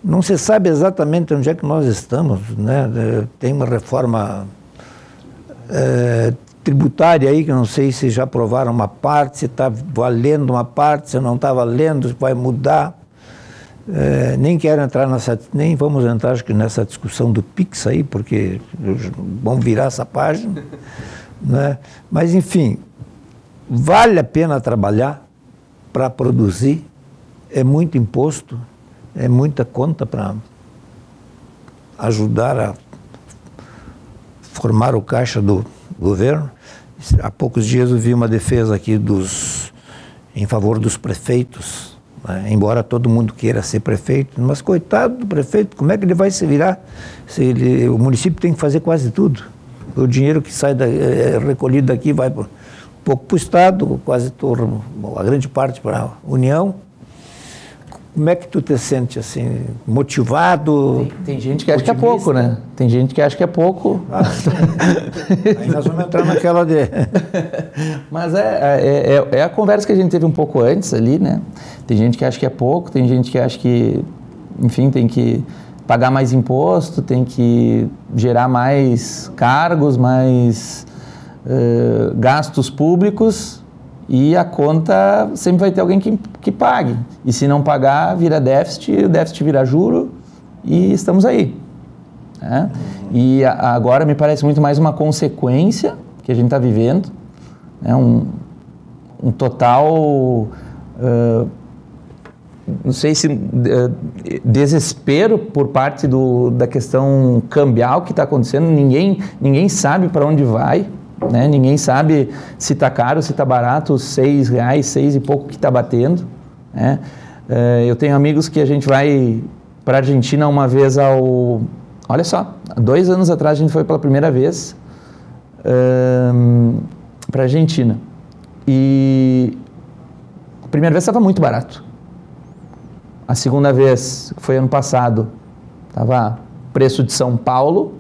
S6: não se sabe exatamente onde é que nós estamos, né? Tem uma reforma tributária aí que eu não sei se já aprovaram uma parte, se está valendo uma parte, se não está valendo, se vai mudar. Nem quero entrar nem vamos entrar acho que nessa discussão do PIX aí, porque vamos virar essa página, né? Mas enfim, vale a pena trabalhar para produzir, é muito imposto, é muita conta para ajudar a formar o caixa do governo. Há poucos dias eu vi uma defesa aqui em favor dos prefeitos, né? Embora todo mundo queira ser prefeito, mas coitado do prefeito, como é que ele vai se virar? O município tem que fazer quase tudo. O dinheiro que sai recolhido daqui vai um pouco para o Estado, quase todo, a grande parte para a União. Como é que tu te sente assim, motivado?
S3: Tem gente que acha que é pouco, né? Tem gente que acha que é pouco.
S6: Aí nós vamos entrar naquela de...
S3: Mas é a conversa que a gente teve um pouco antes ali, né? Tem gente que acha que é pouco, tem gente que acha que, enfim, tem que pagar mais imposto, tem que gerar mais cargos, mais gastos públicos, e a conta sempre vai ter alguém que pague. E se não pagar, vira déficit, o déficit vira juro, e estamos aí. Né? E agora me parece muito mais uma consequência que a gente está vivendo, né? Um total, não sei se desespero por parte da questão cambial que está acontecendo. Ninguém sabe para onde vai, né? Ninguém sabe se está caro, se está barato, R$6, 6 e pouco que está batendo, né? Eu tenho amigos que a gente vai para a Argentina uma vez olha só, 2 anos atrás a gente foi pela primeira vez para a Argentina. E a primeira vez estava muito barato. A segunda vez, que foi ano passado, estava preço de São Paulo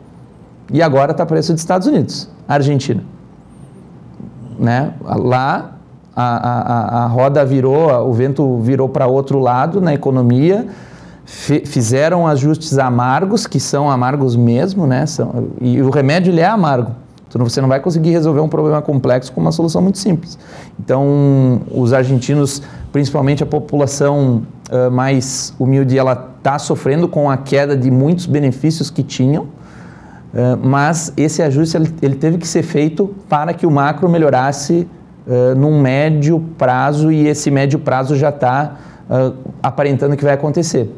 S3: e agora está preço dos Estados Unidos, Argentina. Né? Lá a roda virou, o vento virou para outro lado na economia, fizeram ajustes amargos, que são amargos mesmo, né? E o remédio ele é amargo. Então você não vai conseguir resolver um problema complexo com uma solução muito simples. Então os argentinos, principalmente a população mais humilde, ela está sofrendo com a queda de muitos benefícios que tinham, mas esse ajuste ele teve que ser feito para que o macro melhorasse num médio prazo, e esse médio prazo já está aparentando que vai acontecer.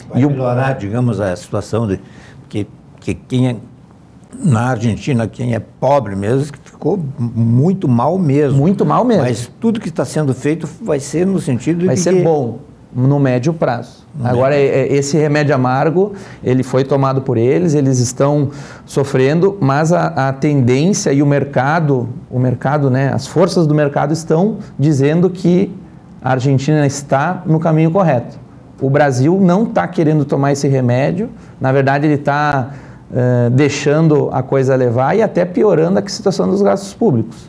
S6: Vai melhorar, digamos, a situação de que quem é na Argentina, quem é pobre mesmo, ficou muito mal mesmo.
S3: Muito mal mesmo.
S6: Mas tudo que está sendo feito vai ser no sentido de
S3: vai ser bom no médio prazo. Agora, esse remédio amargo, ele foi tomado por eles estão sofrendo, mas a tendência e o mercado, né, as forças do mercado estão dizendo que a Argentina está no caminho correto. O Brasil não está querendo tomar esse remédio, na verdade ele está deixando a coisa levar e até piorando a situação dos gastos públicos,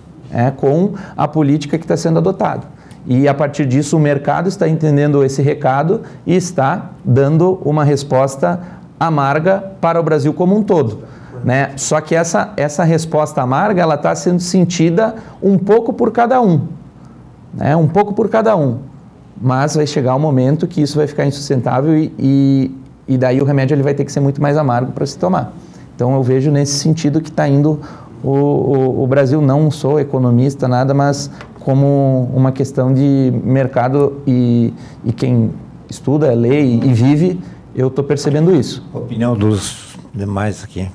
S3: com a política que está sendo adotada. E a partir disso o mercado está entendendo esse recado e está dando uma resposta amarga para o Brasil como um todo, né? Só que essa resposta amarga, ela está sendo sentida um pouco por cada um, né? Um pouco por cada um, mas vai chegar um momento que isso vai ficar insustentável e daí o remédio ele vai ter que ser muito mais amargo para se tomar. Então eu vejo nesse sentido que está indo o Brasil. Não sou economista, nada, mas como uma questão de mercado e quem estuda, lê e vive, eu estou percebendo isso.
S6: A opinião dos demais aqui.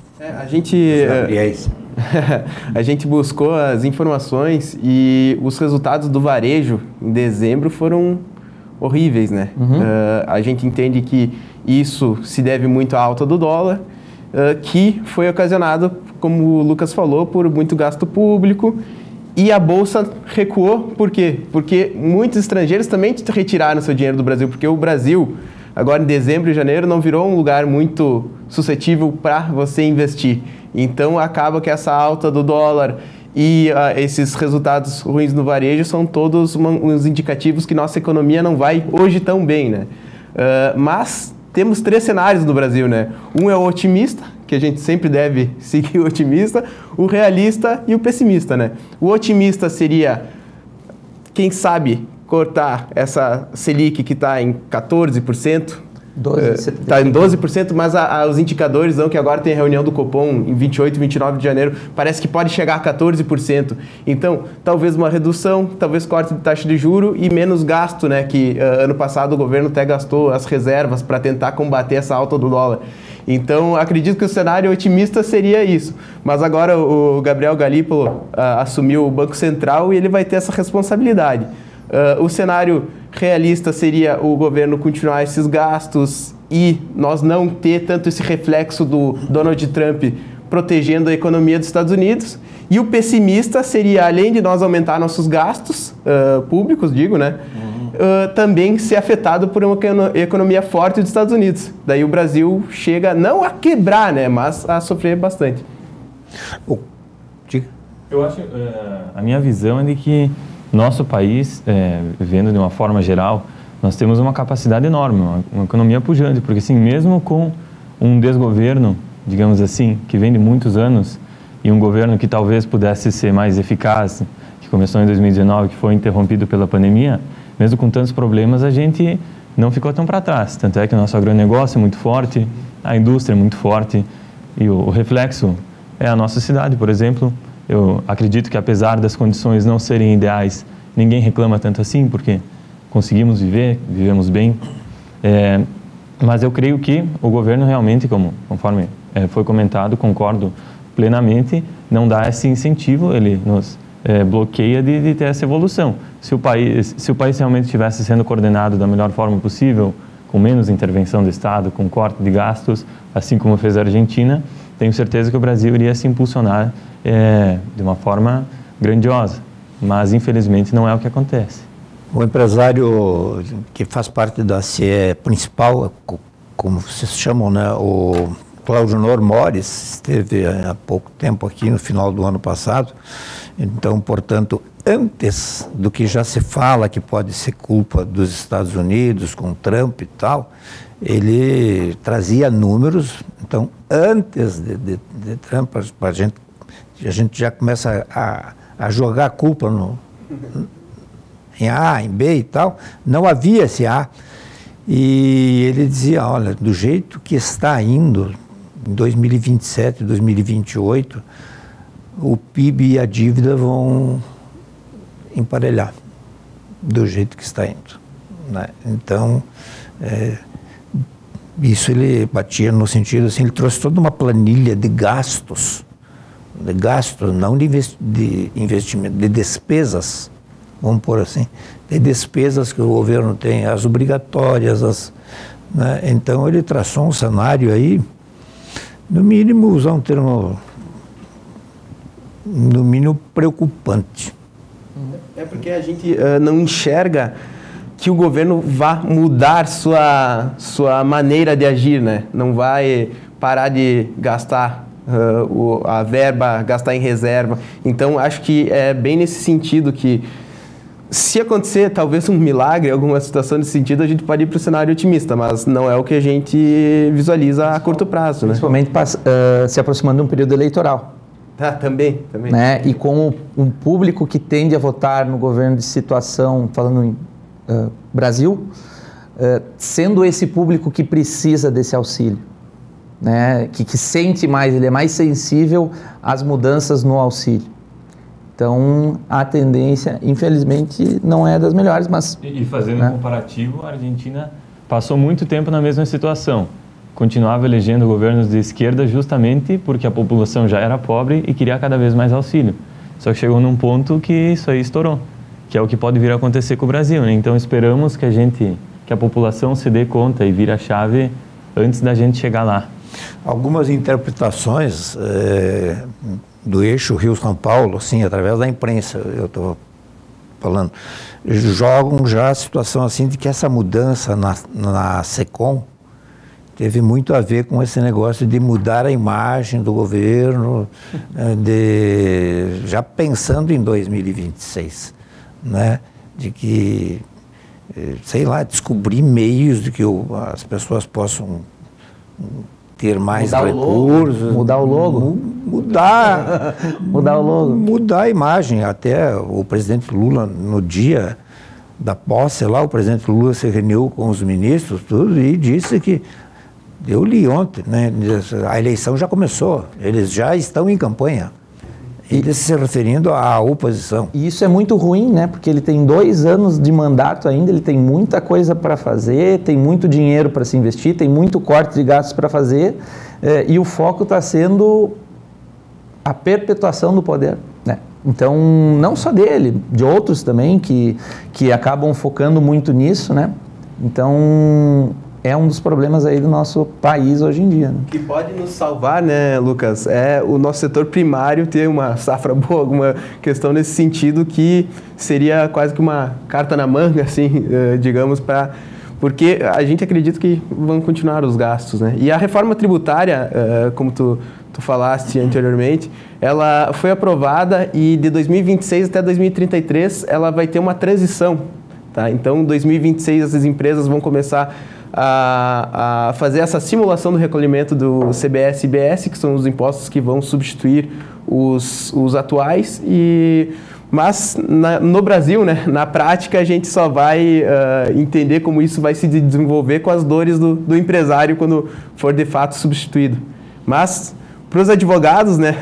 S7: A gente buscou as informações e os resultados do varejo em dezembro foram horríveis, né? A gente entende que isso se deve muito à alta do dólar, que foi ocasionado, como o Lucas falou, por muito gasto público. E a Bolsa recuou, por quê? Porque muitos estrangeiros também retiraram seu dinheiro do Brasil, porque o Brasil, agora em dezembro e janeiro, não virou um lugar muito suscetível para você investir. Então, acaba que essa alta do dólar e esses resultados ruins no varejo são todos uns indicativos que nossa economia não vai hoje tão bem, né? Mas temos 3 cenários no Brasil, né? Um é o otimista, que a gente sempre deve seguir o otimista, o realista e o pessimista, né? O otimista seria, quem sabe, cortar essa Selic que está em 14%, está em 12%, mas os indicadores dão que agora tem a reunião do Copom em 28 e 29 de janeiro, parece que pode chegar a 14%. Então, talvez uma redução, talvez corte de taxa de juro e menos gasto, né? Que ano passado o governo até gastou as reservas para tentar combater essa alta do dólar. Então, acredito que o cenário otimista seria isso. Mas agora o Gabriel Galípolo assumiu o Banco Central e ele vai ter essa responsabilidade. O cenário realista seria o governo continuar esses gastos e nós não ter tanto esse reflexo do Donald Trump protegendo a economia dos Estados Unidos. E o pessimista seria, além de nós aumentar nossos gastos públicos, digo, né? Também ser afetado por uma economia forte dos Estados Unidos. Daí o Brasil chega não a quebrar, né, mas a sofrer bastante.
S8: Eu acho, a minha visão é de que nosso país, vendo de uma forma geral, nós temos uma capacidade enorme, uma economia pujante, porque assim, mesmo com um desgoverno, digamos assim, que vem de muitos anos, e um governo que talvez pudesse ser mais eficaz, que começou em 2019, que foi interrompido pela pandemia, mesmo com tantos problemas, a gente não ficou tão para trás. Tanto é que o nosso agronegócio é muito forte, a indústria é muito forte, e o reflexo é a nossa cidade, por exemplo, Eu acredito que apesar das condições não serem ideais, ninguém reclama tanto assim, porque conseguimos viver, vivemos bem. Mas eu creio que o governo realmente, conforme foi comentado, concordo plenamente, não dá esse incentivo, ele nos bloqueia de ter essa evolução. Se o país realmente estivesse sendo coordenado da melhor forma possível, com menos intervenção do Estado, com corte de gastos, assim como fez a Argentina, tenho certeza que o Brasil iria se impulsionar de uma forma grandiosa. Mas, infelizmente, não é o que acontece.
S6: O empresário que faz parte da CIE principal, como vocês chamam, né, o Cláudio Mores, esteve há pouco tempo aqui, no final do ano passado. Então, portanto, antes do que já se fala que pode ser culpa dos Estados Unidos, com Trump e tal, ele trazia números. Então, antes de Trump, a gente já começa a jogar a culpa em A, em B e tal. Não havia esse A. E ele dizia, olha, do jeito que está indo, em 2027, 2028, o PIB e a dívida vão emparelhar, do jeito que está indo, né? Então, isso ele batia no sentido assim, ele trouxe toda uma planilha de gastos, não de investimento, de despesas, vamos pôr assim, de despesas que o governo tem, as obrigatórias, né? Então ele traçou um cenário aí, no mínimo, usar um termo, no mínimo preocupante.
S7: É porque a gente não enxerga que o governo vá mudar sua maneira de agir, né? Não vai parar de gastar a verba, gastar em reserva. Então, acho que é bem nesse sentido que, se acontecer talvez um milagre, alguma situação nesse sentido, a gente pode ir para o cenário otimista, mas não é o que a gente visualiza a curto prazo, né?
S3: Principalmente se aproximando de um período eleitoral.
S7: Também.
S3: Né? E com um público que tende a votar no governo de situação, falando em Brasil, sendo esse público que precisa desse auxílio, né? Que sente mais, ele é mais sensível às mudanças no auxílio. Então, a tendência, infelizmente, não é das melhores, mas...
S8: E fazendo um comparativo, a Argentina passou muito tempo na mesma situação. Continuava elegendo governos de esquerda justamente porque a população já era pobre e queria cada vez mais auxílio. Só que chegou num ponto que isso aí estourou, que é o que pode vir a acontecer com o Brasil, né? Então esperamos que a população se dê conta e vire a chave antes da gente chegar lá.
S6: Algumas interpretações do eixo Rio-São Paulo, assim, através da imprensa, eu estou falando, jogam já a situação assim de que essa mudança na SECOM teve muito a ver com esse negócio de mudar a imagem do governo, já pensando em 2026, né? De que, sei lá, descobrir meios de que as pessoas possam ter mais recursos.
S3: Mudar o logo? Mudar o logo.
S6: Mudar a imagem. Até o presidente Lula, no dia da posse lá, o presidente Lula se reuniu com os ministros, tudo, e disse que, eu li ontem, né, a eleição já começou, eles já estão em campanha, eles se referindo à oposição.
S3: E isso é muito ruim, né, porque ele tem 2 anos de mandato ainda, ele tem muita coisa para fazer, tem muito dinheiro para se investir, tem muito corte de gastos para fazer, e o foco está sendo a perpetuação do poder, né? Então, não só dele, de outros também que acabam focando muito nisso, né? Então, é um dos problemas aí do nosso país hoje em dia, né?
S7: O que pode nos salvar, né, Lucas, é o nosso setor primário ter uma safra boa, alguma questão nesse sentido que seria quase que uma carta na manga, assim, digamos, porque a gente acredita que vão continuar os gastos, né? E a reforma tributária, como tu falaste anteriormente, ela foi aprovada e de 2026 até 2033 ela vai ter uma transição, tá? Então, em 2026 essas empresas vão começar a fazer essa simulação do recolhimento do CBS e IBS, que são os impostos que vão substituir os atuais, mas no Brasil, né, na prática, a gente só vai entender como isso vai se desenvolver com as dores do empresário quando for de fato substituído. Mas para os advogados, né,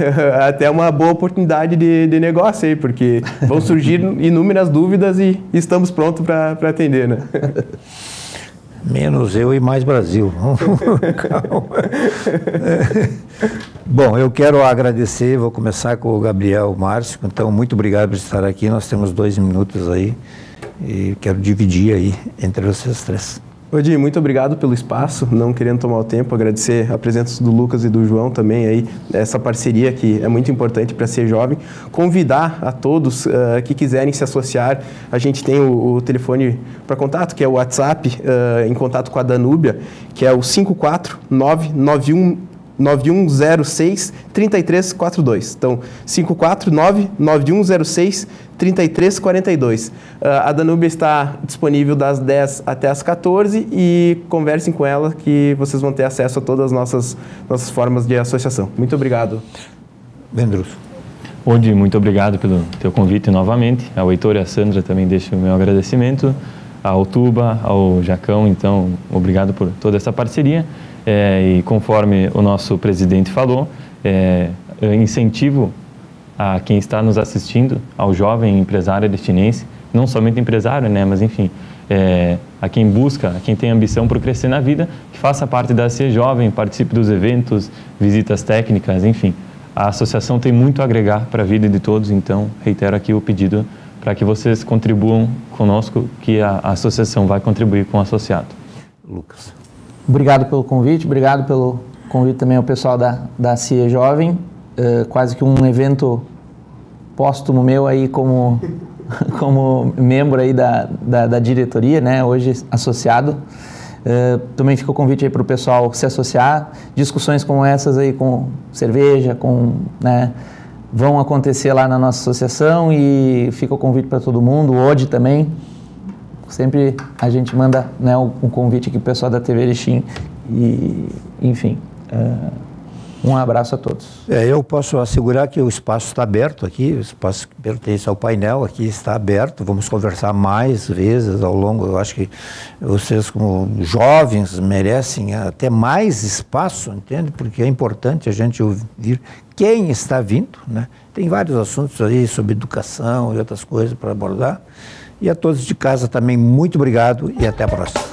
S7: até uma boa oportunidade de negócio aí, porque vão surgir inúmeras dúvidas e estamos prontos para atender, né?
S6: Menos eu e mais Brasil. Bom, eu quero agradecer, vou começar com o Gabriel Márcio. Então, muito obrigado por estar aqui. Nós temos 2 minutos aí e quero dividir aí entre vocês 3.
S7: Odi, muito obrigado pelo espaço, não querendo tomar o tempo, agradecer a presença do Lucas e do João também aí, essa parceria que é muito importante para ser jovem. Convidar a todos que quiserem se associar, a gente tem o telefone para contato, que é o WhatsApp, em contato com a Danúbia, que é o 5499106-3342. Então, 5499106-3342. A Danúbia está disponível das 10 até as 14 e conversem com ela que vocês vão ter acesso a todas as nossas formas de associação. Muito obrigado.
S6: Vendrus.
S8: Odi, muito obrigado pelo teu convite novamente. Ao Heitor e à Sandra também deixo o meu agradecimento. Ao Tuba, ao Jacão, então, obrigado por toda essa parceria. E conforme o nosso presidente falou, eu incentivo a quem está nos assistindo, ao jovem empresário erestinense, não somente empresário, né, mas enfim, a quem busca, a quem tem ambição por crescer na vida, que faça parte da Ser Jovem, participe dos eventos, visitas técnicas, enfim. A associação tem muito a agregar para a vida de todos, então reitero aqui o pedido para que vocês contribuam conosco, que a associação vai contribuir com o associado.
S6: Lucas.
S3: Obrigado pelo convite, obrigado pelo convite também ao pessoal da CIE Jovem, quase que um evento póstumo meu aí como membro aí da diretoria, né, hoje associado. Também fica o convite aí para o pessoal se associar, discussões como essas aí com cerveja, né, vão acontecer lá na nossa associação e fica o convite para todo mundo, o ODI também. Sempre a gente manda, né, um convite aqui para o pessoal da TV Erechim e, enfim, um abraço a todos.
S6: Eu posso assegurar que o espaço está aberto aqui, o espaço que pertence ao painel aqui está aberto, vamos conversar mais vezes ao longo, eu acho que vocês como jovens merecem até mais espaço, entende? Porque é importante a gente ouvir quem está vindo, né? Tem vários assuntos aí sobre educação e outras coisas para abordar. E a todos de casa também, muito obrigado e até a próxima.